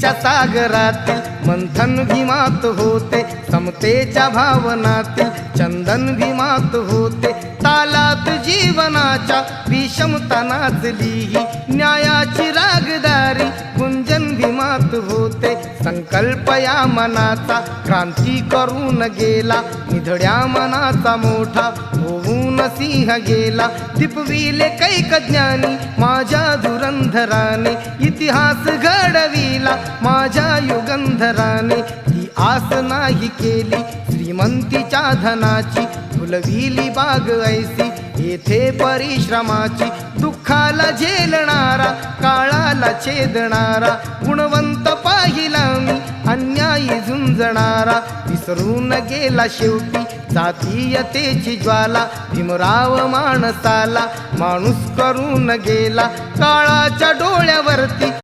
भीतीच्या सागरातील मंथन भीमात होते, समतेच्या भावनातील चंदन भीमात होते, तालात जीवनाच्या विषमता नाचली ही न्यायाची रागदारी गुंजन भीमात होते। संकल्प या मनाचा क्रांती करून गेला, निधड्या मनाचा मोठा होऊन सिंह गेला। दिपविले कैक ज्ञानी माझ्या धुरंधराने, इतिहास घडविला माझ्या युगंधराने। ती आस नाही केली श्रीमंतीच्या धनाची, फुलविली बाग ऐसी येथे परिश्रमाची। दुःखाला झेलणारा काळाला छेदणारा, गुणवंत पाहिला मी अन्यायी झुंजणारा। विसरून गेला शेवटी जातीयतेची ज्वाला, भीमराव माणसाला माणूस करून गेला काळाच्या डोळ्यावरती